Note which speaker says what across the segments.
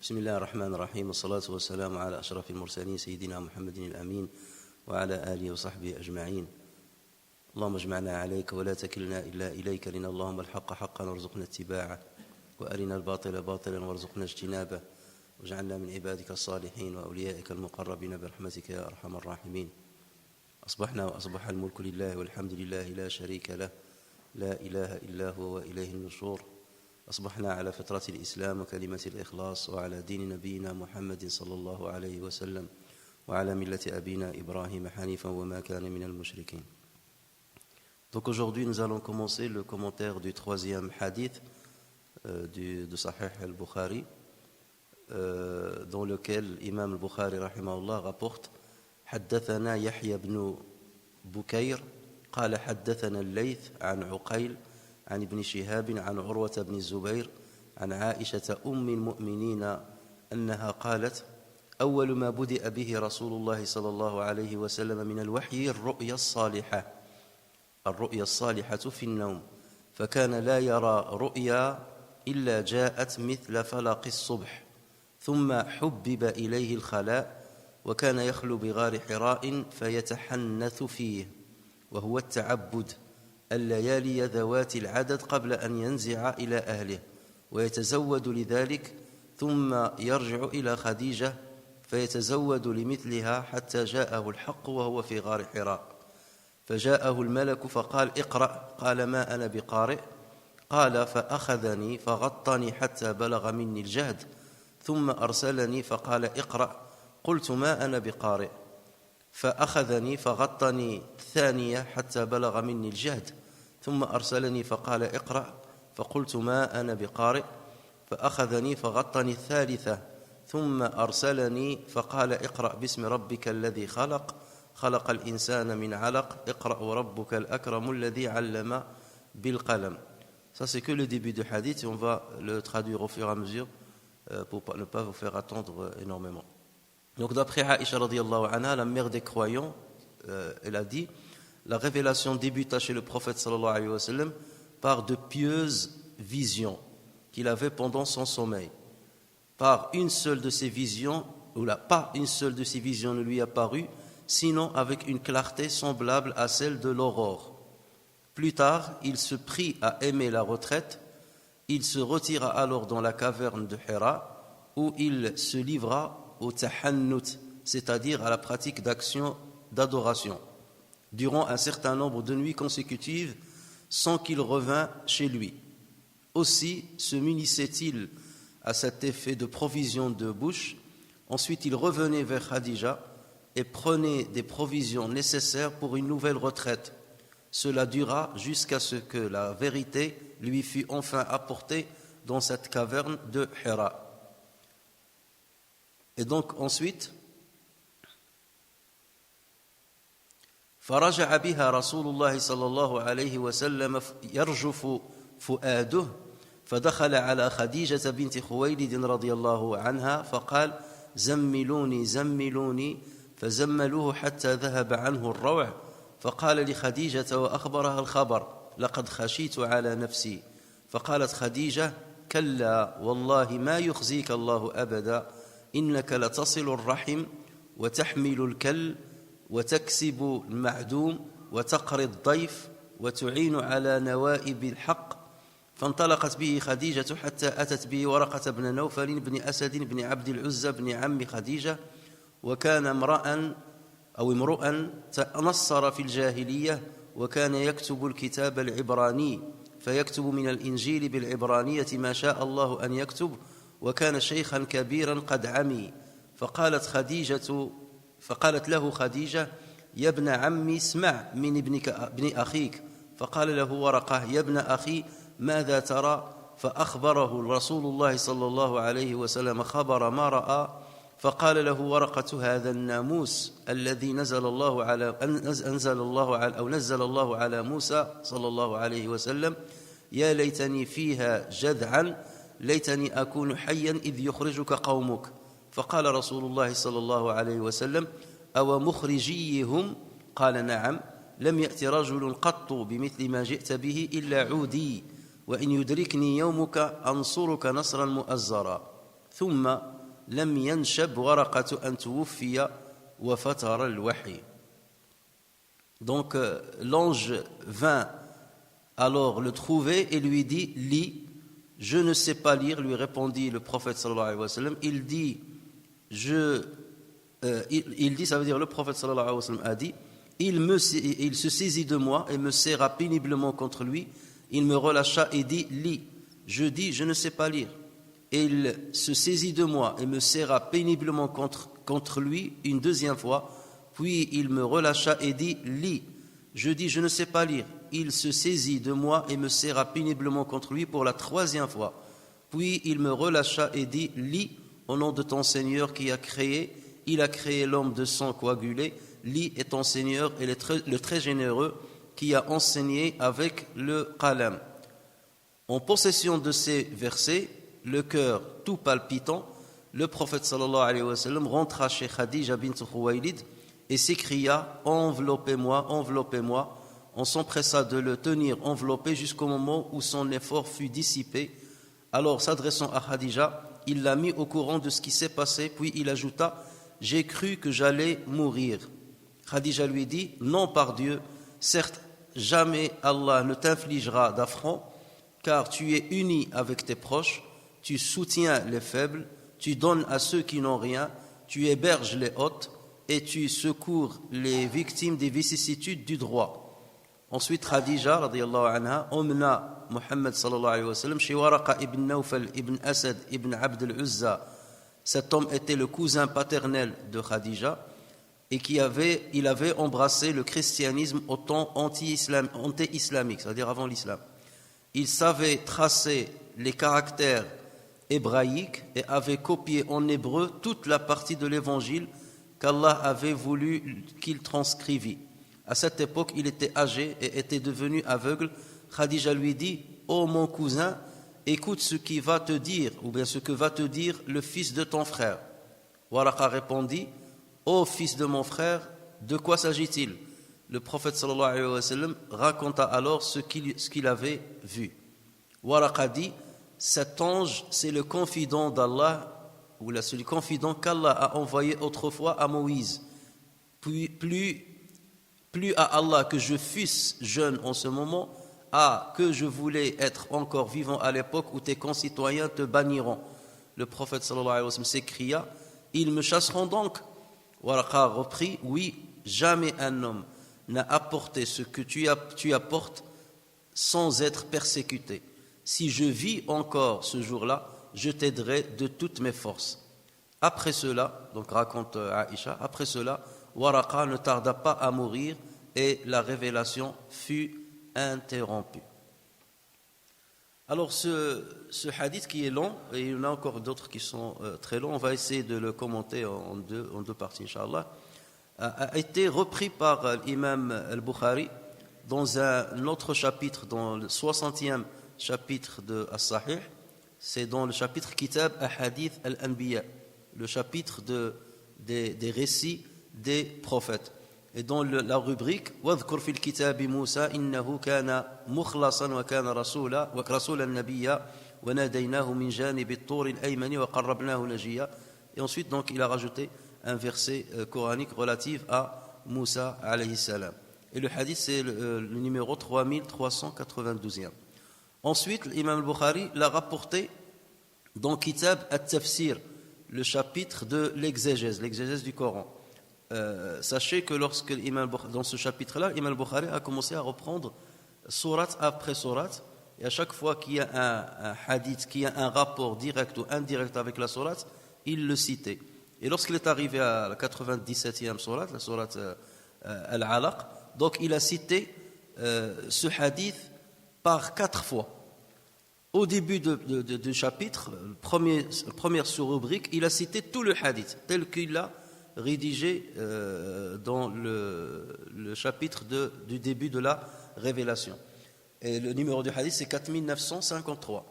Speaker 1: بسم الله الرحمن الرحيم والصلاة والسلام على أشرف المرسلين سيدنا محمد الأمين وعلى آله وصحبه أجمعين. اللهم اجمعنا عليك ولا تكلنا إلا إليك، لنا اللهم الحق حقا وارزقنا اتباعه، وأرنا الباطل باطلا وارزقنا اجتنابه، واجعلنا من عبادك الصالحين وأوليائك المقربين برحمتك يا أرحم الراحمين. أصبحنا وأصبح الملك لله والحمد لله لا شريك له، لا إله إلا هو وإليه النشور. أصبحنا على فطرة الإسلام وكلمة الإخلاص وعلى دين نبينا محمد صلى الله عليه وسلم وعلى ملة أبينا إبراهيم حنيفا وما كان من المشركين. Donc aujourd'hui nous allons commencer le commentaire du troisième hadith de Sahih al-Bukhari, dans lequel Imam al-Bukhari rahimahullah rapporte حدثنا يحيى بن بكير قال حدثنا الليث عن عقيل عن ابن شهاب عن عروة بن الزبير عن عائشة أم المؤمنين أنها قالت: أول ما بدأ به رسول الله صلى الله عليه وسلم من الوحي الرؤيا الصالحة في النوم، فكان لا يرى رؤيا إلا جاءت مثل فلق الصبح، ثم حبب إليه الخلاء، وكان يخلو بغار حراء فيتحنث فيه، وهو التعبد الليالي ذوات العدد قبل أن ينزع إلى أهله، ويتزود لذلك، ثم يرجع إلى خديجة فيتزود لمثلها حتى جاءه الحق وهو في غار حراء، فجاءه الملك فقال: اقرأ. قال: ما أنا بقارئ. قال: فأخذني فغطني حتى بلغ مني الجهد، ثم أرسلني فقال: اقرأ. قلت: ما أنا بقارئ. فأخذني فغطني الثانية حتى بلغ مني الجهد، ثم أرسلني فقال: اقرأ. فقلت: ما أنا بقارئ. فأخذني فغطني الثالثة، ثم أرسلني فقال: اقرأ باسم ربك الذي خلق الإنسان من علق، اقرأ وربك الأكرم الذي علم بالقلم. Ça c'est que le début du hadith et on va le traduire au fur et à mesure pour ne pas vous faire attendre énormément. Donc d'après Aïcha radiyallahu anha, la mère des croyants, elle a dit: la révélation débuta chez le prophète sallallahu alayhi wa sallam par de pieuses visions qu'il avait pendant son sommeil. Pas une seule de ces visions ne lui apparut, sinon avec une clarté semblable à celle de l'aurore. Plus tard, il se prit à aimer la retraite. Il se retira alors dans la caverne de Hira, où il se livra au tahannut, c'est-à-dire à la pratique d'actions d'adoration, durant un certain nombre de nuits consécutives, sans qu'il revînt chez lui. Aussi se munissait-il à cet effet de provisions de bouche. Ensuite il revenait vers Khadija et prenait des provisions nécessaires pour une nouvelle retraite. Cela dura jusqu'à ce que la vérité lui fût enfin apportée dans cette caverne de Hira. Et donc ensuite, فرجع بها رسول الله صلى الله عليه وسلم يرجف فؤاده، فدخل على خديجة بنت خويلد رضي الله عنها فقال: زملوني زملوني، فزملوه حتى ذهب عنه الروع، فقال لخديجة وأخبرها الخبر: لقد خشيت على نفسي. فقالت خديجة: كلا والله ما يخزيك الله أبدا، إنك لتصل الرحم وتحمل الكل وتكسب المعدوم وتقري الضيف وتعين على نوائب الحق. فانطلقت به خديجة حتى أتت به ورقة بن نوفل بن أسد بن عبد العزى بن عم خديجة، وكان امرؤا تنصر في الجاهلية، وكان يكتب الكتاب العبراني، فيكتب من الإنجيل بالعبرانية ما شاء الله أن يكتب، وكان شيخا كبيرا قد عمي. فقالت له خديجة: يا ابن عمي اسمع من ابن أخيك. فقال له ورقة: يا ابن أخي ماذا ترى؟ فأخبره رسول الله صلى الله عليه وسلم خبر ما رأى. فقال له ورقة: هذا الناموس الذي نزل الله على موسى صلى الله عليه وسلم، يا ليتني فيها جذعا، ليتني أكون حيا إذ يخرجك قومك. فقال رسول الله صلى الله عليه وسلم: أو مخرجيهم؟ قال: نعم، لم يأت رجل قط بمثل ما جئت به إلا عودي، وإن يدركني يومك أنصرك نصرا مؤزرا. ثم لم ينشب ورقة أن توفي وفتر الوحي. Donc l'ange vint alors le trouver et lui dit, lis. Je ne sais pas lire, lui répondit le prophète sallallahu alayhi wa sallam. Il dit, ça veut dire le prophète sallallahu alayhi wa sallam a dit, il se saisit de moi et me serra péniblement contre lui. Il me relâcha et dit, lis. Je dis, je ne sais pas lire. Et il se saisit de moi et me serra péniblement contre lui une deuxième fois. Puis il me relâcha et dit, lis. Je dis, je ne sais pas lire. Il se saisit de moi et me serra péniblement contre lui pour la troisième fois. Puis il me relâcha et dit, lis, au nom de ton Seigneur qui a créé, il a créé l'homme de sang coagulé. Lis, et ton Seigneur est le très généreux qui a enseigné avec le qalam. En possession de ces versets, le cœur tout palpitant, le prophète sallallahu alayhi wa sallam rentra chez Khadija bint Khuwaylid et s'écria, enveloppez-moi, enveloppez-moi. On s'empressa de le tenir enveloppé jusqu'au moment où son effort fut dissipé. Alors, s'adressant à Khadija, il l'a mis au courant de ce qui s'est passé, puis il ajouta, j'ai cru que j'allais mourir. Khadija lui dit, non par Dieu, certes, jamais Allah ne t'infligera d'affront, car tu es uni avec tes proches, tu soutiens les faibles, tu donnes à ceux qui n'ont rien, tu héberges les hôtes et tu secours les victimes des vicissitudes du droit. Ensuite, Khadija radiyallahu anha emmena Muhammad sallallahu alayhi wa sallam chez Waraqa ibn Nawfal ibn Asad ibn Abd al-Uzza. Cet homme était le cousin paternel de Khadija et il avait embrassé le christianisme au temps anti-islamique, c'est-à-dire avant l'islam. Il savait tracer les caractères hébraïques et avait copié en hébreu toute la partie de l'évangile qu'Allah avait voulu qu'il transcrivît. À cette époque, il était âgé et était devenu aveugle. Khadija lui dit, ô mon cousin, écoute ce qui va te dire, ou bien ce que va te dire le fils de ton frère. Waraqa répondit, ô fils de mon frère, de quoi s'agit-il? Le prophète sallallahu alayhi wa sallam raconta alors ce qu'il avait vu. Waraqa dit, cet ange, c'est le confident d'Allah, ou c'est le confident qu'Allah a envoyé autrefois à Moïse. Plus à Allah que je fusse jeune en ce moment, que je voulais être encore vivant à l'époque où tes concitoyens te banniront. Le prophète sallallahu alayhi wa sallam s'écria, ils me chasseront donc. Waraqa reprit, oui, jamais un homme n'a apporté ce que tu apportes sans être persécuté. Si je vis encore ce jour-là, je t'aiderai de toutes mes forces. Après cela, donc raconte Aïcha, après cela, Waraqa ne tarda pas à mourir et la révélation fut interrompue. Alors ce hadith qui est long, et il y en a encore d'autres qui sont très longs, on va essayer de le commenter en deux parties, Inch'Allah, a été repris par l'imam al-Bukhari dans un autre chapitre, dans le 60e chapitre de As-Sahih, c'est dans le chapitre Kitab Ahadith al-Anbiya, le chapitre des récits des prophètes. Et dans la rubrique وَاذْكُرْ فِي الْكِتَابِ مُوسَى إِنَّهُ كَانَ مُخْلَصًا وَكَانَ رَسُولًا نَبِيًّا وَنَادَيْنَاهُ مِنْ جَانِبِ الطُّورِ الْأَيْمَنِ وَقَرَّبْنَاهُ نَجِيًّا. Et ensuite, donc, il a rajouté un verset coranique relatif à Moussa alayhi salam. Et le hadith, c'est le numéro 3392e. Ensuite, l'imam al-Bukhari l'a rapporté dans Kitab at-Tafsir, le chapitre de l'exégèse du Coran. Sachez que dans ce chapitre-là, l'imam al-Bukhari a commencé à reprendre sourate après sourate, et à chaque fois qu'il y a un hadith, qu'il y a un rapport direct ou indirect avec la sourate, il le citait. Et lorsqu'il est arrivé à la 97e sourate, la sourate Al-Alaq, donc il a cité ce hadith par 4 fois. Au début du chapitre, première sous-rubrique, il a cité tout le hadith tel qu'il l'a rédigé dans le chapitre du début de la révélation. Et le numéro du hadith, c'est 4953.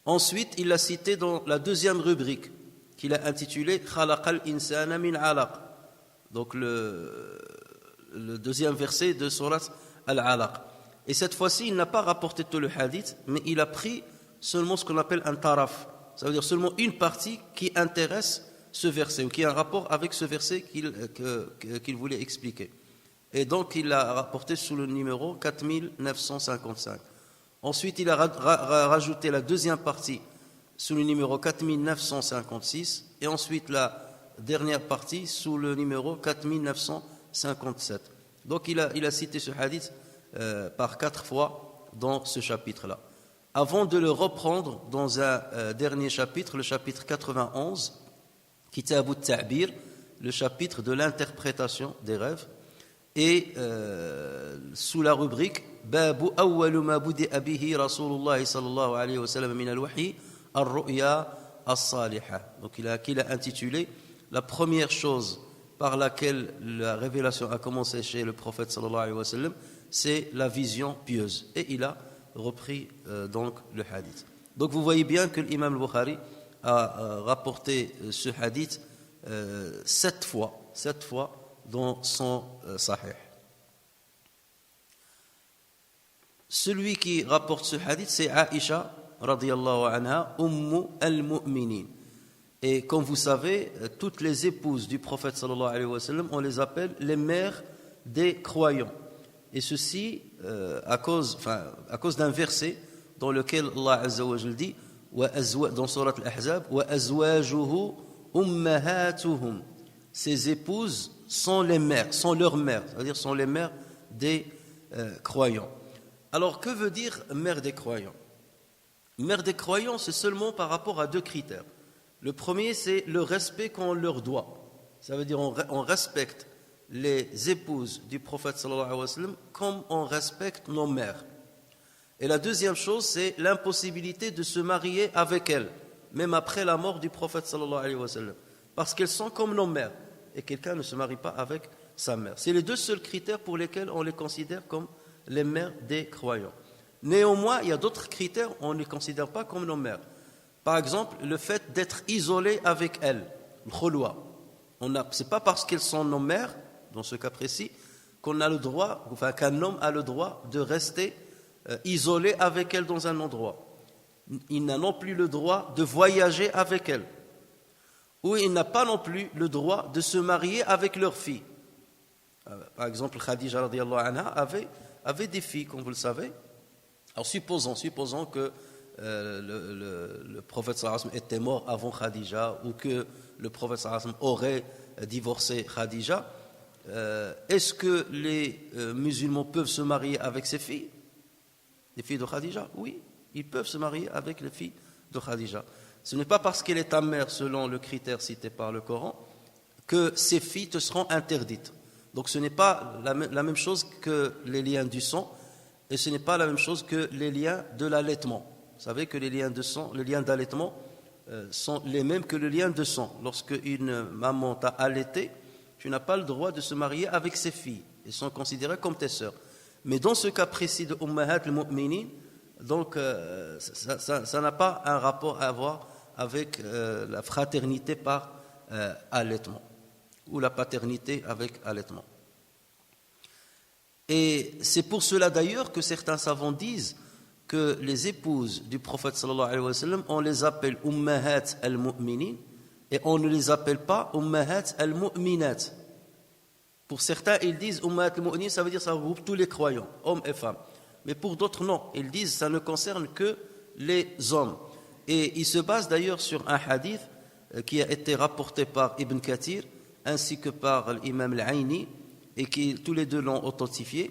Speaker 1: Ensuite, il l'a cité dans la deuxième rubrique, qu'il a intitulée « Khalaqal insana min alaq ». Donc le deuxième verset de Surat Al-Alaq. Et cette fois-ci, il n'a pas rapporté tout le hadith, mais il a pris seulement ce qu'on appelle un taraf, Ça veut dire seulement une partie qui intéresse ce verset ou qui a un rapport avec ce verset qu'il voulait expliquer. Et donc il l'a rapporté sous le numéro 4955. Ensuite il a rajouté la deuxième partie sous le numéro 4956 et ensuite la dernière partie sous le numéro 4957. Donc il a cité ce hadith par 4 fois dans ce chapitre-là. Avant de le reprendre dans un dernier chapitre, le chapitre 91, Kitab al-Ta'bir, le chapitre de l'interprétation des rêves, et sous la rubrique Babu awwalu ma budi'a bihi Rasulullah sallallahu alayhi wa sallam min al-wahi ar-ru'ya as-salihah. Donc qu'il a intitulé la première chose par laquelle la révélation a commencé chez le prophète sallallahu alayhi wa sallam, c'est la vision pieuse. Et il a repris donc le hadith. Donc vous voyez bien que l'imam al-Bukhari a rapporté ce hadith 7 fois dans son sahih. Celui qui rapporte ce hadith, c'est Aïcha radiyallahu anha, ummu al-mu'minin. Et comme vous savez, toutes les épouses du prophète sallallahu alayhi wa sallam, on les appelle les mères des croyants. Et ceci à cause d'un verset dans lequel Allah azza wa jalla dit dans surat al-Ahzab wa azwajuhu ummahatuhum. Ces épouses sont leurs mères, c'est-à-dire sont les mères des croyants. Alors que veut dire mère des croyants? Mère des croyants, c'est seulement par rapport à 2 critères. Le premier, c'est le respect qu'on leur doit. Ça veut dire on respecte les épouses du prophète sallallahu alayhi wa sallam comme on respecte nos mères. Et la deuxième chose, c'est l'impossibilité de se marier avec elles, même après la mort du prophète sallallahu alayhi wa sallam, parce qu'elles sont comme nos mères, et quelqu'un ne se marie pas avec sa mère. C'est les 2 seuls critères pour lesquels on les considère comme les mères des croyants. Néanmoins, il y a d'autres critères, on ne les considère pas comme nos mères. Par exemple, le fait d'être isolé avec elles, le khulwa. C'est pas parce qu'elles sont nos mères, dans ce cas précis, qu'un homme a le droit de rester isolé avec elles dans un endroit. Il n'a non plus le droit de voyager avec elles. Ou il n'a pas non plus le droit de se marier avec leur fille. Par exemple, Khadija radiyallahu anha avait des filles, comme vous le savez. Alors supposons que le prophète sallallahu alayhi wa sallam était mort avant Khadija ou que le prophète sallallahu alayhi wa sallam aurait divorcé Khadija, est-ce que les musulmans peuvent se marier avec ses filles, les filles de Khadija? Oui, ils peuvent se marier avec les filles de Khadija. Ce n'est pas parce qu'elle est ta mère selon le critère cité par le Coran que ces filles te seront interdites. Donc ce n'est pas la même chose que les liens du sang et ce n'est pas la même chose que les liens de l'allaitement. Vous savez que les liens d'allaitement sont les mêmes que le lien de sang. Lorsque une maman t'a allaité, tu n'as pas le droit de se marier avec ses filles. Elles sont considérées comme tes sœurs. Mais dans ce cas précis de Ummahat al-Mu'minin, donc ça n'a pas un rapport à voir avec la fraternité par allaitement ou la paternité avec allaitement. Et c'est pour cela d'ailleurs que certains savants disent que les épouses du prophète sallallahu alayhi wa sallam, on les appelle Ummahat al-Mu'minin et on ne les appelle pas Ummahat al-Mu'minat. Pour certains, ils disent Ummahat al-Mu'minin, ça veut dire ça regroupe tous les croyants, hommes et femmes. Mais pour d'autres, non. Ils disent ça ne concerne que les hommes. Et ils se basent d'ailleurs sur un hadith qui a été rapporté par Ibn Kathir ainsi que par l'imam al-Aini et qui tous les deux l'ont authentifié.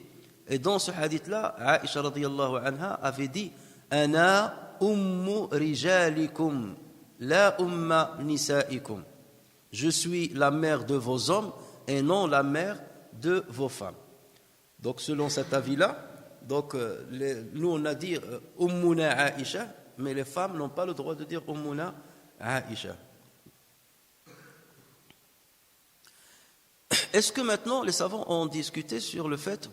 Speaker 1: Et dans ce hadith-là, Aïcha radiyallahu anha avait dit Ana ummu rijalikum, la umma nisaikum. Je suis la mère de vos hommes et non la mère de vos femmes. Donc selon cet avis-là, donc nous on a dit ummuna Aïcha, mais les femmes n'ont pas le droit de dire ummuna Aïcha. Est-ce que maintenant les savants ont discuté sur le fait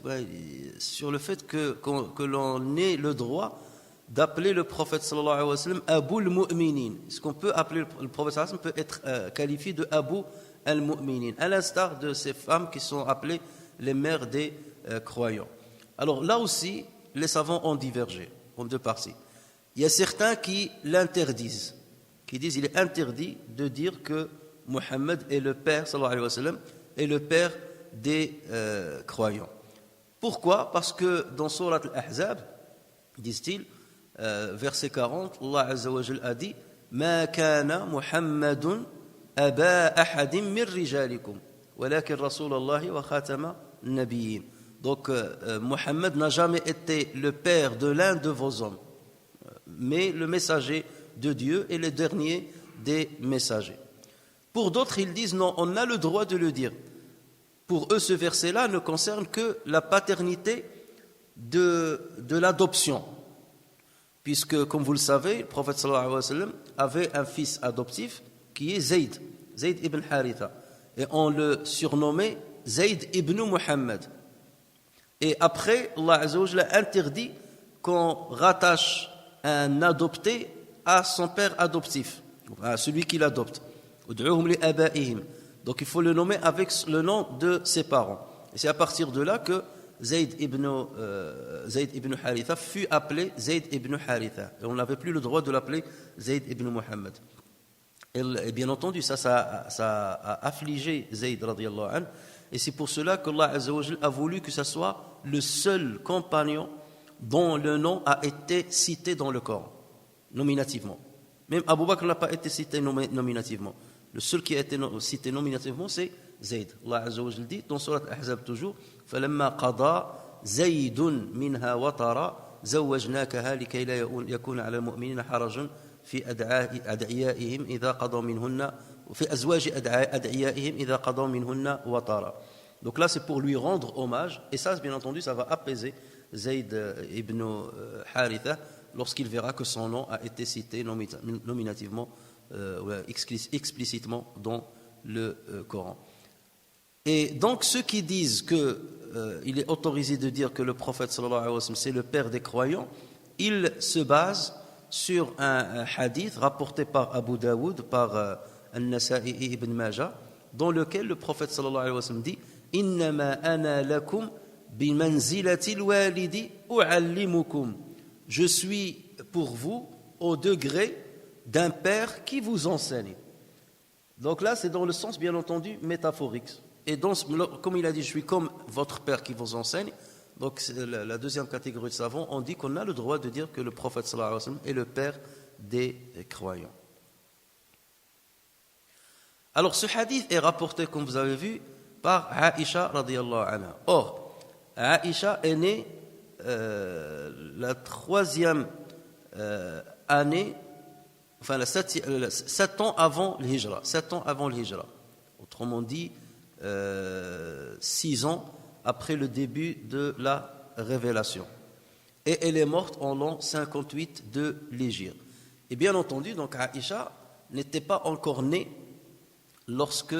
Speaker 1: que l'on ait le droit d'appeler le prophète sallallahu alayhi wa sallam Abu al-Mu'minin? Est-ce qu'on peut appeler le prophète sallallahu alayhi wa sallam peut être qualifié de Abu al-Mu'minin, à l'instar de ces femmes qui sont appelées les mères des croyants? Alors là aussi, les savants ont divergé en 2 parties. Il y a certains qui l'interdisent qui disent qu'il est interdit de dire que Mohammed est le père, sallallahu alayhi wa sallam, est le père des croyants. Pourquoi? Parce que dans Surat Al-Ahzab, disent-ils, verset 40, Allah Azza wa Jal a dit Ma kana Muhammadun aba ahadim min rijalikum, walakin Rasulallahi wa khatama nabiyyin. Donc, Mohammed n'a jamais été le père de l'un de vos hommes, mais le messager de Dieu et le dernier des messagers. Pour d'autres, ils disent non, on a le droit de le dire. Pour eux, ce verset-là ne concerne que la paternité de l'adoption. Puisque, comme vous le savez, le prophète sallallahu alayhi wa sallam avait un fils adoptif qui est Zayd ibn Haritha. Et on le surnommait Zayd ibn Muhammad. Et après, Allah Azza wa Jalla a interdit qu'on rattache un adopté à son père adoptif, à celui qui l'adopte. Donc il faut le nommer avec le nom de ses parents. Et c'est à partir de là que Zayd ibn Haritha fut appelé Zayd ibn Haritha. Et on n'avait plus le droit de l'appeler Zayd ibn Muhammad. Et bien entendu, ça a affligé Zayd radiyallahu anhu. Et c'est pour cela qu'Allah Azza wa Jalla a voulu que ce soit le seul compagnon dont le nom a été cité dans le Coran, nominativement. Même Abu Bakr n'a pas été cité nominativement. Le seul qui a été cité nominativement, c'est Zayd. Allah Azza wa Jalla dit dans Surat Al-Ahzab toujours فَلَمَّا قَضَى زَيْدٌ مِنْهَا وَطَرًا زَوَّجْنَاكَهَا لِكَيْ لَا يَكُونَ عَلَى الْمُؤْمِنِينَ حَرَجٌ في أدعيائهم إذا قضوا منهن وفي أزواج أدعيائهم إذا قضوا منهن وطرا. Donc là, c'est pour lui rendre hommage, et ça, bien entendu, ça va apaiser Zayd ibn Haritha lorsqu'il verra que son nom a été cité nominativement, explicitement dans le Coran. Et donc, ceux qui disent qu'il est autorisé de dire que le prophète sallallahu alayhi wa sallam c'est le père des croyants, ils se basent sur un hadith rapporté par Abu Daoud, par An-Nasa'i et Ibn Majah, dans lequel le prophète sallallahu alayhi wa sallam dit Innama ana lakum bimanzilati al-walidi u'allimukum. Je suis pour vous au degré d'un père qui vous enseigne. Donc là, c'est dans le sens, bien entendu, métaphorique. Et donc, comme il a dit, je suis comme votre père qui vous enseigne. Donc, la deuxième catégorie de savants, on dit qu'on a le droit de dire que le prophète sallallahu alayhi wa sallam est le père des croyants. Alors, ce hadith est rapporté, comme vous avez vu, par Aïcha radiyallahu anha. Or, Aïcha est née la troisième année, enfin, 7 ans avant le Hijra. 7 ans avant le Hijra. Autrement dit, 6 ans après le début de la révélation. Et elle est morte en l'an 58 de l'Hégire. Et bien entendu, donc Aïcha n'était pas encore née lorsque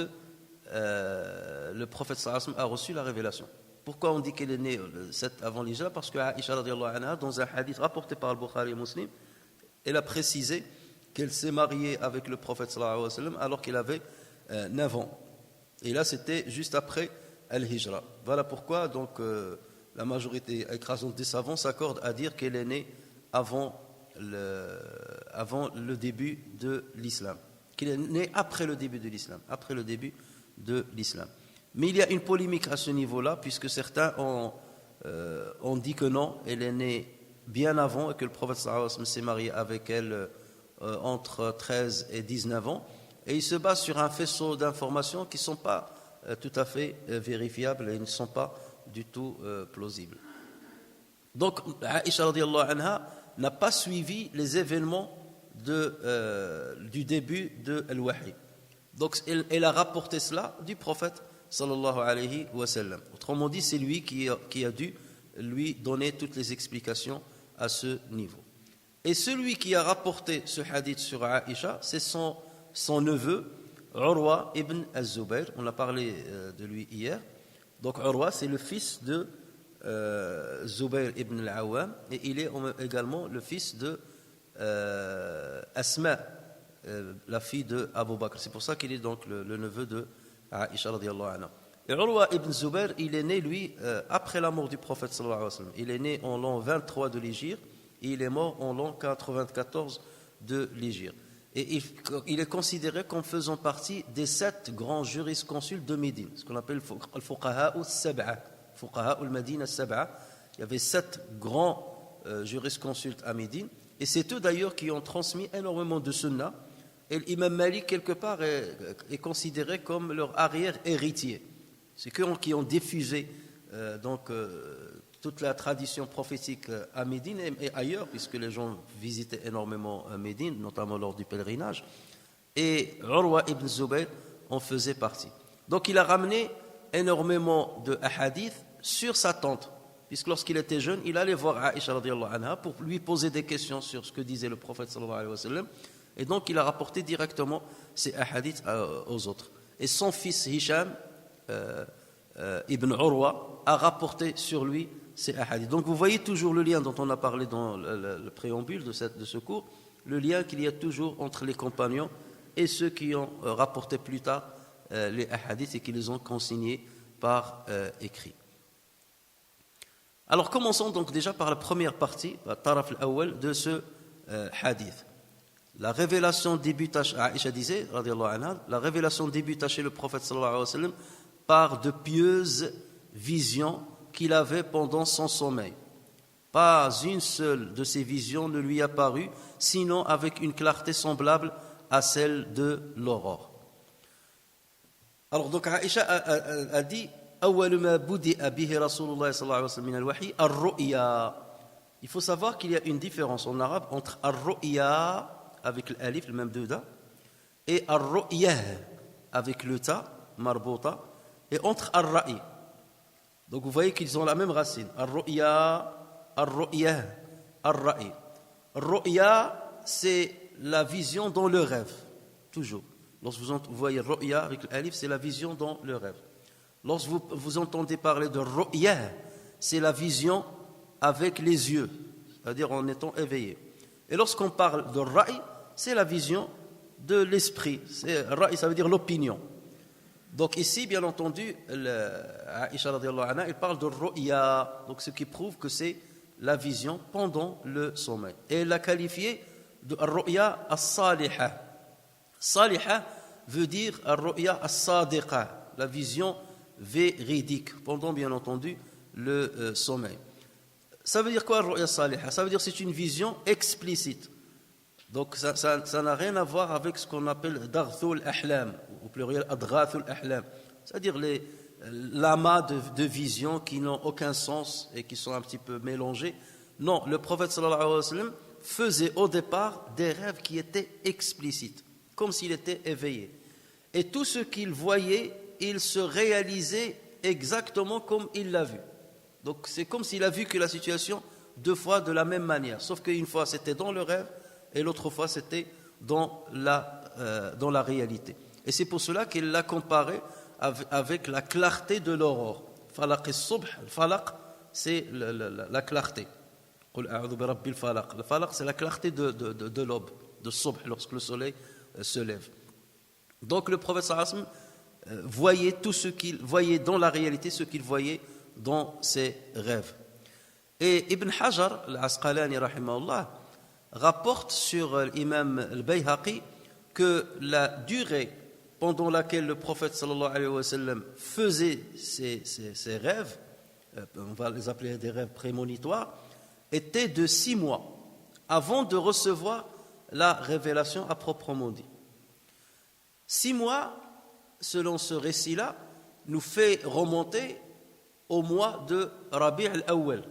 Speaker 1: le prophète sallallahu alayhi wa sallam a reçu la révélation. Pourquoi on dit qu'elle est née 7 avant l'Hijra? Parce que Aïcha radiyallahu anha, dans un hadith rapporté par Al-Bukhari et Muslim, elle a précisé qu'elle s'est mariée avec le prophète sallallahu alayhi wa sallam alors qu'elle avait 9 ans. Et là, c'était juste après Al-Hijra. Voilà pourquoi donc la majorité écrasante des savants s'accorde à dire qu'elle est née avant le début de l'islam, qu'elle est née après le début de l'islam, Mais il y a une polémique à ce niveau-là, puisque certains ont dit que non, elle est née bien avant et que le prophète sallallahu alayhi wa sallam s'est marié avec elle entre 13 et 19 ans. Et ils se basent sur un faisceau d'informations qui ne sont pas tout à fait vérifiables et ne sont pas du tout plausibles. Donc, Aïcha radiyallahu anha n'a pas suivi les événements du début de Al-Wahy. Donc, elle a rapporté cela du prophète sallallahu alayhi wa sallam. Autrement dit, c'est lui qui a dû lui donner toutes les explications à ce niveau. Et celui qui a rapporté ce hadith sur Aïcha, c'est son neveu, Urwa ibn al-Zubayr. On a parlé de lui hier. Donc Urwa, c'est le fils de Zubayr ibn al-Awwam, et il est également le fils de Asma, la fille de Abu Bakr. C'est pour ça qu'il est donc le neveu de Aïcha radiyallahu anha. Et Urwa ibn Zubayr, il est né, lui, après la mort du prophète sallallahu alayhi wa sallam. Il est né en l'an 23 de l'Hégire et il est mort en l'an 94 de l'Hégire. Et il est considéré comme faisant partie des 7 grands jurisconsultes de Médine, ce qu'on appelle al-fuqaha al-sab'a, fuqaha al-Madina al-sab'a. Il y avait 7 grands jurisconsultes à Médine, et c'est eux d'ailleurs qui ont transmis énormément de sunna. Et l'imam Malik, quelque part, est considéré comme leur arrière-héritier. C'est eux qui ont diffusé toute la tradition prophétique à Médine et ailleurs, puisque les gens visitaient énormément Médine, notamment lors du pèlerinage. Et Urwa ibn Zubayr en faisait partie. Donc il a ramené énormément de hadiths sur sa tante, puisque lorsqu'il était jeune, il allait voir Aïcha radiyallahu anha pour lui poser des questions sur ce que disait le prophète sallallahu alayhi wa sallam. Et donc il a rapporté directement ces hadiths aux autres. Et son fils Hisham ibn Urwa a rapporté sur lui ces hadiths. Donc vous voyez toujours le lien dont on a parlé dans le préambule de ce cours, le lien qu'il y a toujours entre les compagnons et ceux qui ont rapporté plus tard les hadiths et qui les ont consignés par écrit. Alors commençons donc déjà par la première partie, taraf al-awwal de ce hadith. La révélation débute, Aïcha disait, radiyallahu anha, la révélation débute chez le prophète sallallahu alayhi wa sallam par de pieuses visions qu'il avait pendant son sommeil. Pas une seule de ces visions ne lui apparut, sinon avec une clarté semblable à celle de l'aurore. Alors donc Aïcha a dit أول ما بدأ به رسول الله صلى الله عليه وسلم من الوحي الرؤيا. Il faut savoir qu'il y a une différence en arabe entre الرؤيا avec l'alif, le même deux et الرؤيا avec le ta, marbota, et entre الرأي. Donc vous voyez qu'ils ont la même racine. Ar-ru'ya, ar-ru'ya, ar-ra'i. Ar-ru'ya, c'est la vision dans le rêve, toujours. Lorsque vous voyez ru'ya avec l'alif, c'est la vision dans le rêve. Lorsque vous entendez parler de ru'ya, c'est la vision avec les yeux, c'est-à-dire en étant éveillé. Et lorsqu'on parle de ra'i, c'est la vision de l'esprit. Ra'i, ça veut dire l'opinion. Donc ici, bien entendu, Aïcha radiyallahu anha, elle parle de ru'ya, donc ce qui prouve que c'est la vision pendant le sommeil. Et elle l'a qualifié de ru'ya as-saliha. Saliha veut dire ru'ya as-sadiqa, la vision véridique, pendant bien entendu le sommeil. Ça veut dire quoi ru'ya as-saliha? Ça veut dire que c'est une vision explicite. Donc ça n'a rien à voir avec ce qu'on appelle darthul ahlam, au pluriel adrathul ahlam, c'est-à-dire l'amas de visions qui n'ont aucun sens et qui sont un petit peu mélangées. Non, le prophète sallallahu alayhi wa sallam faisait au départ des rêves qui étaient explicites, comme s'il était éveillé. Et tout ce qu'il voyait, il se réalisait exactement comme il l'a vu. Donc c'est comme s'il a vu que la situation 2 fois de la même manière, sauf qu'une fois c'était dans le rêve, et l'autre fois c'était dans la réalité. Et c'est pour cela qu'il l'a comparé avec la clarté de l'aurore. Falaq as-subh, le falaq c'est la clarté. Qul a'udhu bi rabbil falaq. Le falaq c'est la clarté de l'aube, de subh, lorsque le soleil se lève. Donc le prophète sallallahu alayhi wa sallam voyait tout ce qu'il voyait dans la réalité, ce qu'il voyait dans ses rêves. Et Ibn Hajar al-Asqalani rahimahullah rapporte sur l'imam al-Bayhaqi que la durée pendant laquelle le prophète sallallahu alayhi wa sallam faisait ses rêves, on va les appeler des rêves prémonitoires, était de 6 mois avant de recevoir la révélation à proprement dit. 6 mois, selon ce récit-là, nous fait remonter au mois de Rabi' al-Awwal,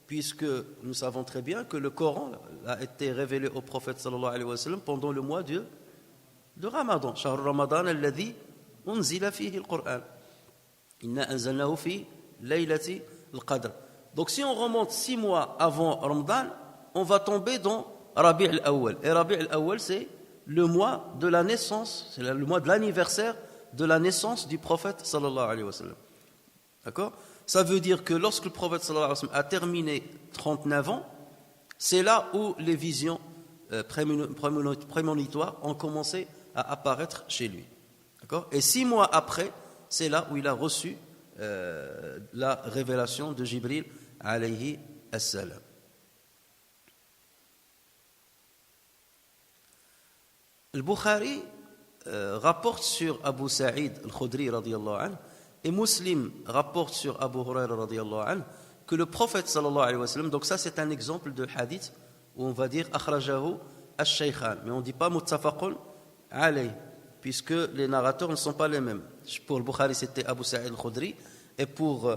Speaker 1: puisque nous savons très bien que le Coran a été révélé au prophète sallallahu alayhi wa sallam pendant le mois de Ramadan. Shahr Ramadan alladhi unzila fihi al-Qur'an. Inna anzalnahu fi laylati al-Qadr. Donc si on remonte 6 mois avant Ramadan, on va tomber dans Rabi' al-Awwal. Et Rabi' al-Awwal, c'est le mois de la naissance, c'est le mois de l'anniversaire de la naissance du prophète sallallahu alayhi wa sallam. D'accord? Ça veut dire que lorsque le prophète sallallahu alayhi wa sallam a terminé 39 ans, c'est là où les visions prémonitoires ont commencé à apparaître chez lui. D'accord? Et 6 mois après, c'est là où il a reçu la révélation de Jibril alayhi as-salam. Al-Bukhari rapporte sur Abu Sa'id al-Khudri radiyallahu anhu et Muslim rapporte sur Abu Huraira radiyallahu anhu que le prophète sallallahu alayhi wa sallam, donc ça c'est un exemple de hadith où on va dire akhrajahu ash-shaykhan, mais on ne dit pas muttafaqun alayh, puisque les narrateurs ne sont pas les mêmes. Pour le Bukhari c'était Abu Sa'id al-Khudri et pour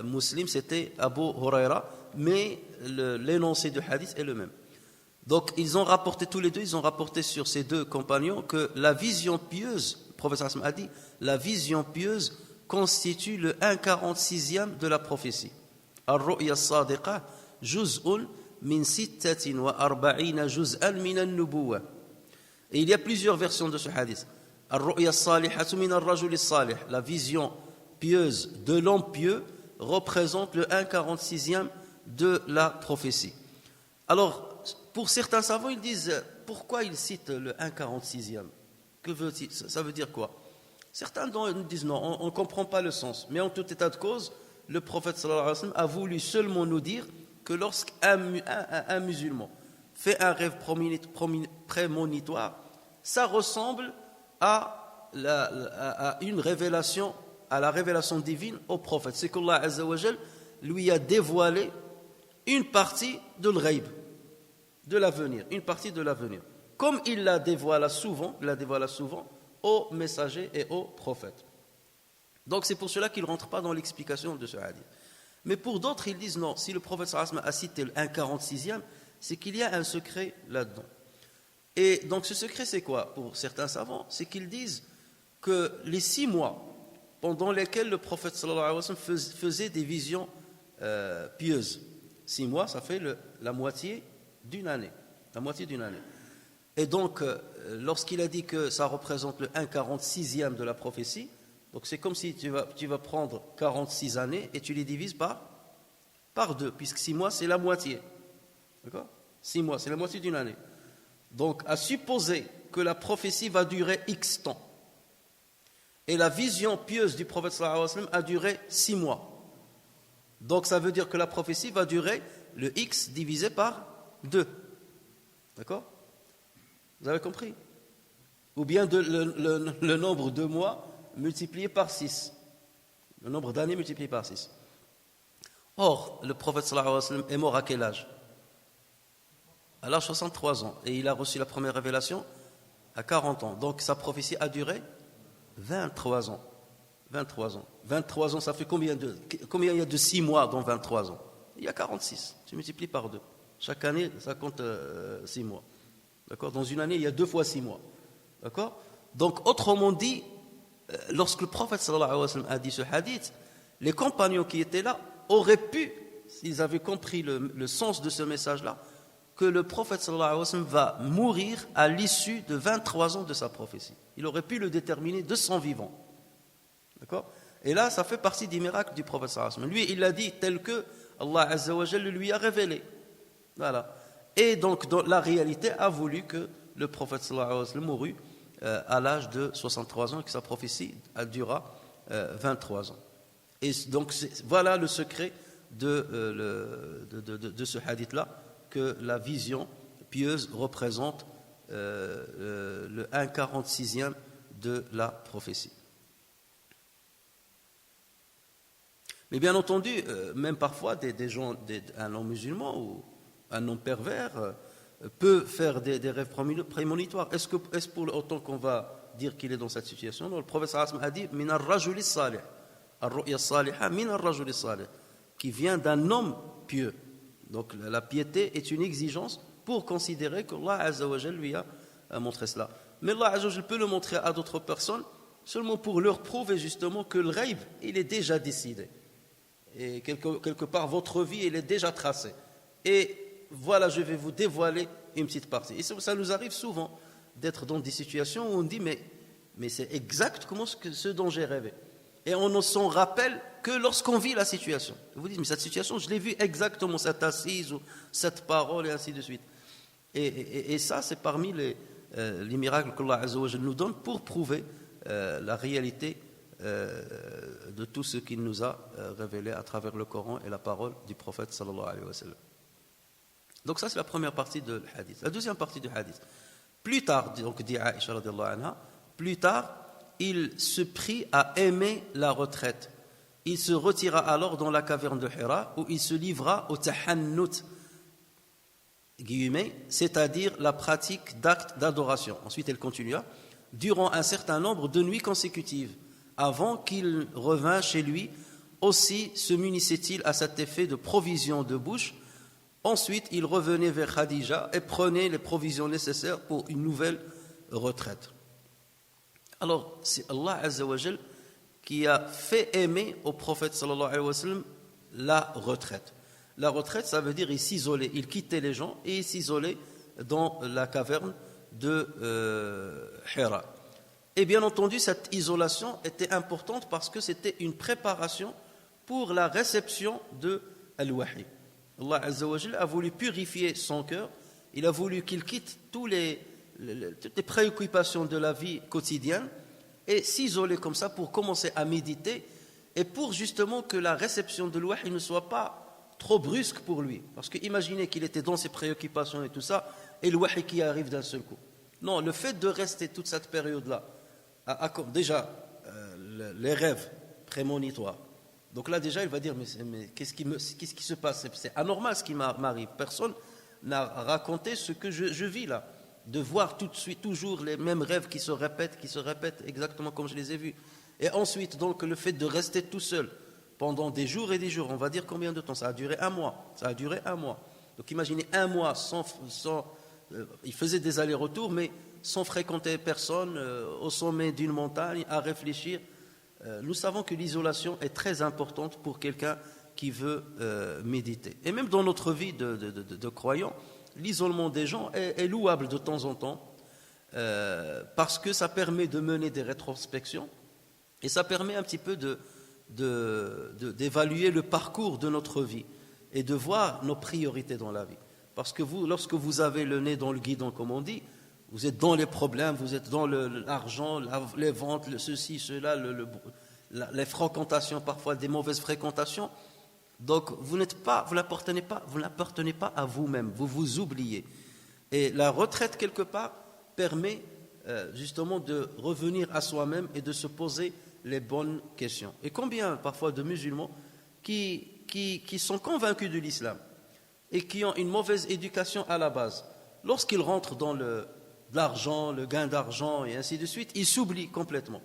Speaker 1: Muslim c'était Abu Huraira, mais l'énoncé du hadith est le même. Donc ils ont rapporté tous les deux, ils ont rapporté sur ces deux compagnons que la vision pieuse, le prophète a dit, la vision pieuse constitue le 1/46e de la prophétie. Ar-ru'ya as-sadiqa juz'un min 46 juz'an min an-nubuwah. Et il y a plusieurs versions de ce hadith. Ar-ru'ya as-salihatu min ar-rajul as-salih, la vision pieuse de l'homme pieux représente le 1/46e de la prophétie. Alors, pour certains savants, ils disent pourquoi ils citent le 1/46e. Que veut-il, ça veut dire quoi? Certains disent non, on ne comprend pas le sens. Mais en tout état de cause, le prophète sallallahu alayhi wa sallam a voulu seulement nous dire que lorsqu'un musulman fait un rêve prémonitoire, ça ressemble à une révélation, à la révélation divine au prophète. C'est qu'Allah Azza wa Jal lui a dévoilé une partie de l'ghaib, de l'avenir, une partie de l'avenir. Comme il la dévoile souvent aux messagers et aux prophètes. Donc c'est pour cela qu'il ne rentre pas dans l'explication de ce hadith. Mais pour d'autres, ils disent non, si le prophète sallallahu alayhi wa sallam a cité le 1/46e, c'est qu'il y a un secret là-dedans. Et donc ce secret c'est quoi? Pour certains savants, c'est qu'ils disent que les 6 mois pendant lesquels le prophète sallallahu alayhi wa sallam faisait des visions pieuses, 6 mois, ça fait la moitié d'une année. La moitié d'une année. Et donc, lorsqu'il a dit que ça représente le 1/46e de la prophétie, donc c'est comme si tu vas prendre 46 années et tu les divises par 2, puisque 6 mois, c'est la moitié. D'accord? 6 mois, c'est la moitié d'une année. Donc, à supposer que la prophétie va durer X temps, et la vision pieuse du prophète sallallahu alayhi wa sallam a duré 6 mois. Donc, ça veut dire que la prophétie va durer le X divisé par 2. D'accord? Vous avez compris? Ou bien le nombre de mois multiplié par 6. Le nombre d'années multiplié par 6. Or, le prophète sallallahu alayhi wa sallam est mort à quel âge? À l'âge de 63 ans. Et il a reçu la première révélation à 40 ans. Donc sa prophétie a duré 23 ans. 23 ans. 23 ans, ça fait combien il y a de 6 mois dans 23 ans? Il y a 46. Tu multiplies par 2. Chaque année, ça compte 6 mois. D'accord? Dans une année, il y a 2 fois 6 mois. D'accord? Donc, autrement dit, lorsque le prophète sallallahu alayhi wa sallam a dit ce hadith, les compagnons qui étaient là auraient pu, s'ils avaient compris le sens de ce message-là, que le prophète sallallahu alayhi wa sallam va mourir à l'issue de 23 ans de sa prophétie. Il aurait pu le déterminer de son vivant. D'accord? Et là, ça fait partie des miracles du prophète sallallahu alayhi wa sallam. Lui, il l'a dit tel que Allah Azza wa Jalla lui a révélé. Voilà. Et donc, la réalité a voulu que le prophète sallallahu alayhi wa sallam mourut à l'âge de 63 ans et que sa prophétie dura 23 ans. Et donc, voilà le secret de ce hadith-là, que la vision pieuse représente le 1/46e de la prophétie. Mais bien entendu, même parfois, des gens, un non-musulman ou un non-pervers peut faire des rêves prémonitoires. Est-ce pour autant qu'on va dire qu'il est dans cette situation? Non, le prophète sallallahu alayhi wa sallam a dit « Min ar-rajuli salih » ar-ru'ya as-saliha min ar-rajuli salih, qui vient d'un homme pieux. Donc la piété est une exigence pour considérer qu'Allah Azza wa Jal lui a montré cela. Mais Allah Azza wa Jal peut le montrer à d'autres personnes seulement pour leur prouver justement que le rêve, il est déjà décidé. Et quelque part, votre vie, elle est déjà tracée. Et voilà, je vais vous dévoiler une petite partie. Et ça nous arrive souvent d'être dans des situations où on dit mais c'est exactement ce dont j'ai rêvé. Et on ne s'en rappelle que lorsqu'on vit la situation. Vous dites, mais cette situation, je l'ai vue exactement, cette assise ou cette parole et ainsi de suite. Et ça, c'est parmi les miracles qu'Allah Azza wa Jalla nous donne pour prouver la réalité de tout ce qu'il nous a révélé à travers le Coran et la parole du prophète sallallahu alayhi wa sallam. Donc ça, c'est la première partie du hadith. La deuxième partie du hadith. Plus tard, donc dit Aïcha radhiyallahu anha, plus tard, il se prit à aimer la retraite. Il se retira alors dans la caverne de Hira où il se livra au tahannut, c'est-à-dire la pratique d'actes d'adoration. Ensuite, elle continua, durant un certain nombre de nuits consécutives, avant qu'il revînt chez lui. Aussi se munissait-il à cet effet de provisions de bouche. Ensuite, il revenait vers Khadija et prenait les provisions nécessaires pour une nouvelle retraite. Alors, c'est Allah Azza wa Jal qui a fait aimer au prophète sallallahu alayhi wa sallam la retraite. La retraite, ça veut dire il s'isolait, il quittait les gens et il s'isolait dans la caverne de Hira. Et bien entendu, cette isolation était importante parce que c'était une préparation pour la réception de Al-Wahi. Allah Azza wa Jalla a voulu purifier son cœur, il a voulu qu'il quitte toutes les préoccupations de la vie quotidienne et s'isoler comme ça pour commencer à méditer et pour justement que la réception de Al-Wahi ne soit pas trop brusque pour lui. Parce que imaginez qu'il était dans ses préoccupations et tout ça, et le Wahi qui arrive d'un seul coup. Non, le fait de rester toute cette période-là, déjà, les rêves prémonitoires. Donc là, déjà, il va dire, mais qu'est-ce qui se passe? C'est anormal ce qui m'arrive. Personne n'a raconté ce que je vis là. De voir tout de suite toujours les mêmes rêves qui se répètent exactement comme je les ai vus. Et ensuite, donc, le fait de rester tout seul pendant des jours et des jours, on va dire combien de temps? Ça a duré un mois. Donc imaginez un mois il faisait des allers-retours, mais sans fréquenter personne, au sommet d'une montagne, à réfléchir. Nous savons que l'isolation est très importante pour quelqu'un qui veut méditer. Et même dans notre vie de croyants, l'isolement des gens est louable de temps en temps, parce que ça permet de mener des rétrospections, et ça permet un petit peu d'évaluer le parcours de notre vie, et de voir nos priorités dans la vie. Parce que lorsque vous avez le nez dans le guidon, comme on dit, vous êtes dans les problèmes, vous êtes dans l'argent, les ventes, ceci, cela, les fréquentations, parfois des mauvaises fréquentations. Donc vous n'appartenez pas à vous-même, vous vous oubliez. Et la retraite, quelque part, permet justement de revenir à soi-même et de se poser les bonnes questions. Et combien parfois de musulmans qui sont convaincus de l'islam et qui ont une mauvaise éducation à la base, lorsqu'ils rentrent dans l'argent, le gain d'argent et ainsi de suite, ils s'oublient complètement.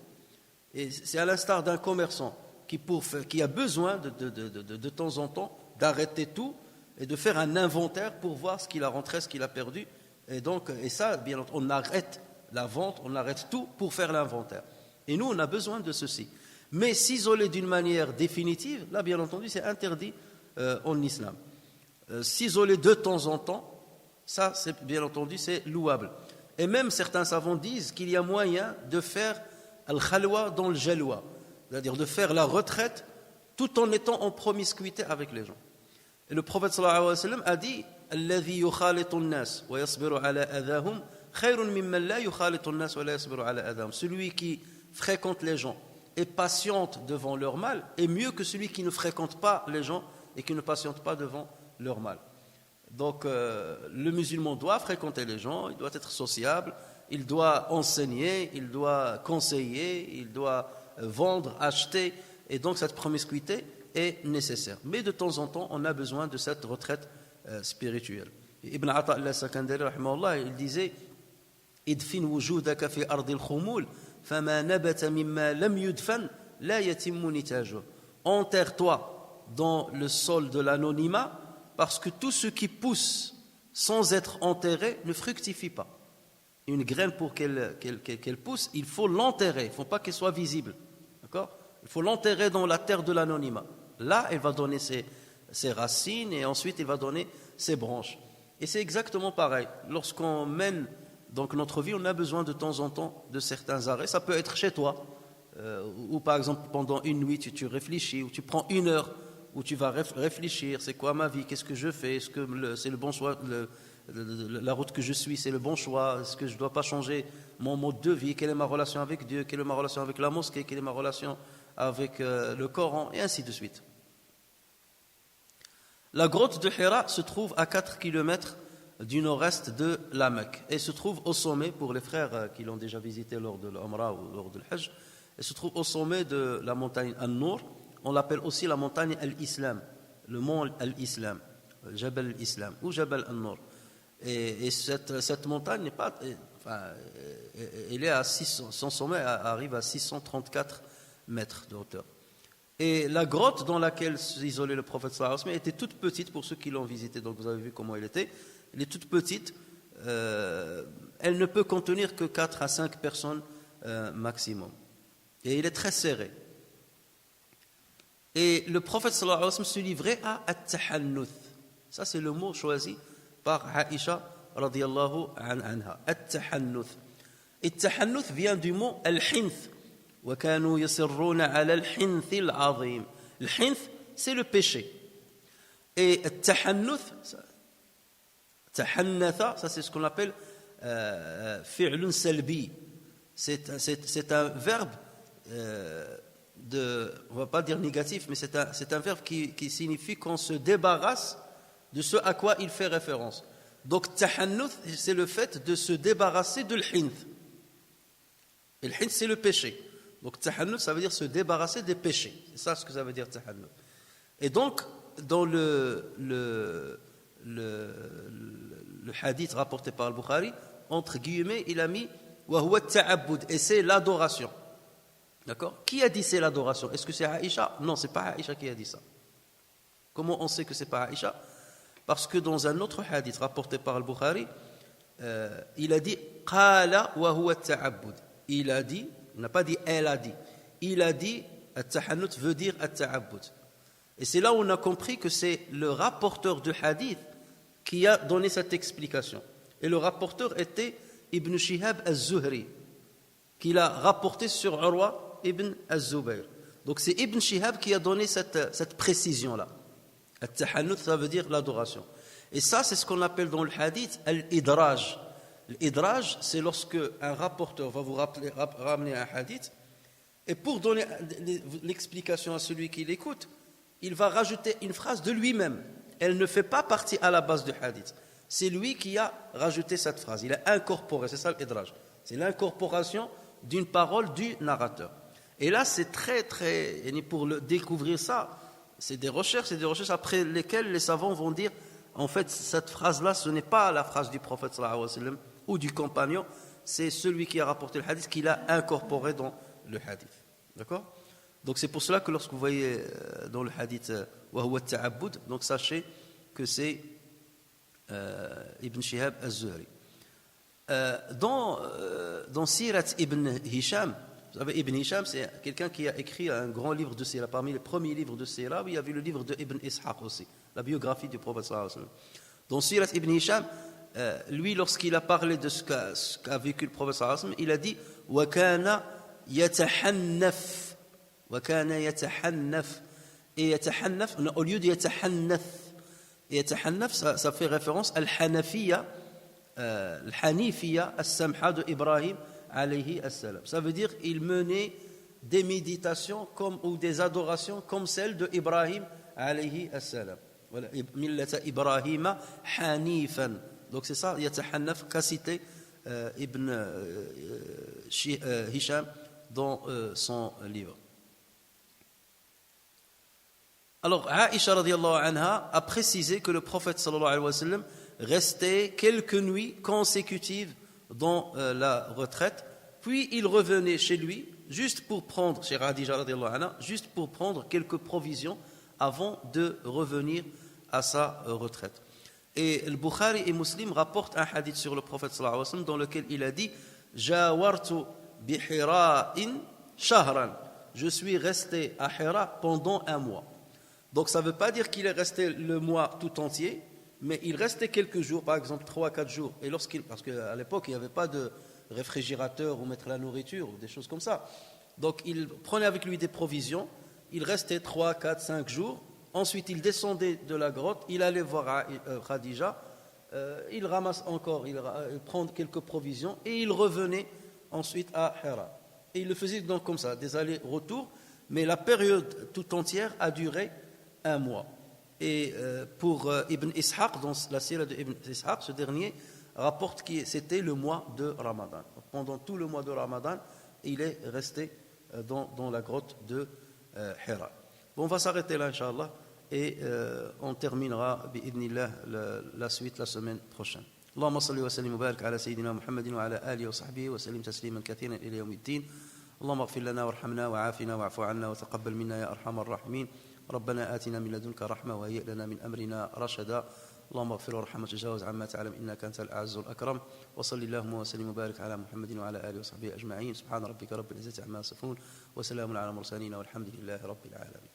Speaker 1: Et c'est à l'instar d'un commerçant qui a besoin de temps en temps d'arrêter tout et de faire un inventaire pour voir ce qu'il a rentré, ce qu'il a perdu. Et ça, bien entendu, on arrête la vente, on arrête tout pour faire l'inventaire. Et nous, on a besoin de ceci. Mais s'isoler d'une manière définitive, là, bien entendu, c'est interdit en islam. S'isoler de temps en temps, ça, bien entendu, c'est louable. Et même certains savants disent qu'il y a moyen de faire al-khalwa dans le jalwa, c'est-à-dire de faire la retraite tout en étant en promiscuité avec les gens. Et le prophète sallallahu alayhi wa sallam a dit alladhi yukhalitu an-nas wa yasbiru ala adahum khayrun mimman la yukhalitu an-nas wa la yasbiru ala adahum. Celui qui fréquente les gens et patiente devant leur mal est mieux que celui qui ne fréquente pas les gens et qui ne patiente pas devant leur mal. Donc le musulman doit fréquenter les gens, il doit être sociable, il doit enseigner, il doit conseiller, il doit vendre, acheter, et donc cette promiscuité est nécessaire. Mais de temps en temps, on a besoin de cette retraite spirituelle. Ibn Ata al-Sakandari, rahimahullah, il disait idfin wujudaka fi ardil khumul fama nabata mimma lam yudfan la yatimmu nitajuh. Enterre-toi dans le sol de l'anonymat, parce que tout ce qui pousse sans être enterré ne fructifie pas. Une graine, pour qu'elle pousse, il faut l'enterrer, il ne faut pas qu'elle soit visible. D'accord ? Il faut l'enterrer dans la terre de l'anonymat. Là, elle va donner ses racines et ensuite elle va donner ses branches. Et c'est exactement pareil. Lorsqu'on mène donc notre vie, on a besoin de temps en temps de certains arrêts. Ça peut être chez toi, ou par exemple pendant une nuit, tu réfléchis, ou tu prends une heure où tu vas réfléchir, c'est quoi ma vie, qu'est-ce que je fais, est-ce que c'est le bon choix, la route que je suis, c'est le bon choix, est-ce que je ne dois pas changer mon mode de vie, quelle est ma relation avec Dieu, quelle est ma relation avec la mosquée, quelle est ma relation avec le Coran, et ainsi de suite. La grotte de Hira se trouve à 4 km du nord-est de la Mecque. Et se trouve au sommet, pour les frères qui l'ont déjà visité lors de l'Umrah ou lors de l'Hajj, elle se trouve au sommet de la montagne An-Nour. On l'appelle aussi la montagne Al-Islam, le mont Al-Islam, Jabal Al-Islam ou Jabal An-Nour. Et cette montagne n'est pas, elle est à 600, son sommet arrive à 634 mètres de hauteur. Et la grotte dans laquelle s'isolait le prophète sallallahu alayhi wa sallam était toute petite pour ceux qui l'ont visité, donc vous avez vu comment elle était. Elle est toute petite, elle ne peut contenir que 4 à 5 personnes maximum. Et il est très serré. Et le prophète sallallahu alayhi wa sallam se livrait à at-tahannuth. Ça c'est le mot choisi par Aïcha radiyallahu anha. At-tahannuth. Et at-tahannuth vient du mot al-hinth. وَكَانُوا يَصِرُّونَ عَلَى الْحِنْثِ الْعَظِيمِ. Le hinth, c'est le péché. Et at-tahannuth, tahannatha, ça c'est ce qu'on appelle fi'lun salbi. C'est un verbe on ne va pas dire négatif, mais c'est un verbe qui signifie qu'on se débarrasse de ce à quoi il fait référence. Donc tahannuth, c'est le fait de se débarrasser de l'hinth. Et l'hinth, c'est le péché. Donc tahannuth, ça veut dire se débarrasser des péchés. C'est ça ce que ça veut dire tahannuth. Et donc, dans le hadith rapporté par Al-Bukhari, entre guillemets, il a mis wa huwa at-ta'abbud, et c'est l'adoration. D'accord? Qui a dit c'est l'adoration? Est-ce que c'est Aïcha? Non, c'est pas Aïcha qui a dit ça. Comment on sait que c'est pas Aïcha? Parce que dans un autre hadith rapporté par Al-Bukhari, il a dit qala wa huwa at-ta'abbud. Il a dit, il n'a pas dit elle a dit. Il a dit at-tahannut veut dire at-ta'abbud. Et c'est là où on a compris que c'est le rapporteur du hadith qui a donné cette explication. Et le rapporteur était Ibn Shihab az-Zuhri, qui l'a rapporté sur Urwa ibn az-Zubayr. Donc c'est Ibn Shihab qui a donné cette précision-là. At-tahannut, ça veut dire l'adoration. Et ça, c'est ce qu'on appelle dans le hadith al-idraj. L'idraj, c'est lorsque un rapporteur va vous ramener un hadith, et pour donner l'explication à celui qui l'écoute, il va rajouter une phrase de lui-même. Elle ne fait pas partie à la base du hadith. C'est lui qui a rajouté cette phrase. Il a incorporé, c'est ça l'idraj. C'est l'incorporation d'une parole du narrateur. Et là, c'est très, très... Pour découvrir ça, c'est des recherches après lesquelles les savants vont dire, en fait, cette phrase-là, ce n'est pas la phrase du prophète sallallahu alayhi wa sallam ou du compagnon, c'est celui qui a rapporté le hadith qui l'a incorporé dans le hadith. D'accord? Donc c'est pour cela que lorsque vous voyez dans le hadith wa huwa at-ta'abbud, donc sachez que c'est Ibn Shihab az-Zuhri. Dans Sirat Ibn Hisham, vous savez, Ibn Hisham, c'est quelqu'un qui a écrit un grand livre de Sira, parmi les premiers livres de Sira, il y avait le livre de Ibn Ishaq aussi, la biographie du prophète sallallahu alayhi wa sallam. Dans Sirat Ibn Hisham, lui, lorsqu'il a parlé de ce qu'a vécu le prophète sallallahu alayhi wa sallam, il a dit wa kana yatahannaf, wa kana yatahannaf, et yatahannaf au lieu de yatahannath. Et yatahannaf, ça fait référence à al-Hanafiya, al-Hanifiya as-Samha de Ibrahim alayhi as-salam. Ça veut dire il menait des méditations ou des adorations comme celles de Ibrahim alayhi as-salam. Voilà, millata Ibrahima hanifan. Donc c'est ça, yatahannaf, qu'a cité Ibn Hisham dans son livre. Alors, Aïcha radiyallahu anha a précisé que le prophète sallallahu alayhi wa sallam restait quelques nuits consécutives dans la retraite, puis il revenait chez lui juste pour prendre, chez Khadija radiyallahu anha, juste pour prendre quelques provisions avant de revenir à sa retraite. Et le Bukhari et Muslim rapportent un hadith sur le prophète sallallahu alayhi wa sallam dans lequel il a dit Jawartu bi Hira'in shahran. Je suis resté à Hira pendant un mois. Donc ça ne veut pas dire qu'il est resté le mois tout entier, mais il restait quelques jours, par exemple 3-4 jours. Et parce qu'à l'époque, il n'y avait pas de réfrigérateur où mettre la nourriture ou des choses comme ça. Donc il prenait avec lui des provisions, il restait 3, 4, 5 jours. Ensuite, il descendait de la grotte, il allait voir Khadija, il ramasse encore, il prend quelques provisions et il revenait ensuite à Hira. Et il le faisait donc comme ça, des allers-retours, mais la période tout entière a duré un mois. Et pour Ibn Ishaq, dans la sira de Ibn Ishaq, ce dernier rapporte que c'était le mois de Ramadan. Pendant tout le mois de Ramadan, il est resté dans la grotte de Hira. Bon, on va s'arrêter là, Inch'Allah, et on terminera, bi'idhnillah, la suite la semaine prochaine. اللهم صل وسلم وبارك على سيدنا محمد وعلى آله وصحبه وسلم تسليما كثيرا إلى يوم الدين. اللهم اغفر لنا وارحمنا وعافنا واعف عنا وتقبل منا يا أرحم الراحمين. ربنا آتنا من لدنك رحمة وهيئ لنا من أمرنا رشدا. اللهم اغفر وارحم وتجاوز عما تعلم إنك أنت الأعز الأكرم. وصل اللهم وسلم وبارك على محمد وعلى آله وصحبه أجمعين. سبحان ربك رب العزة عما يصفون وسلام على المرسلين والحمد لله رب العالمين.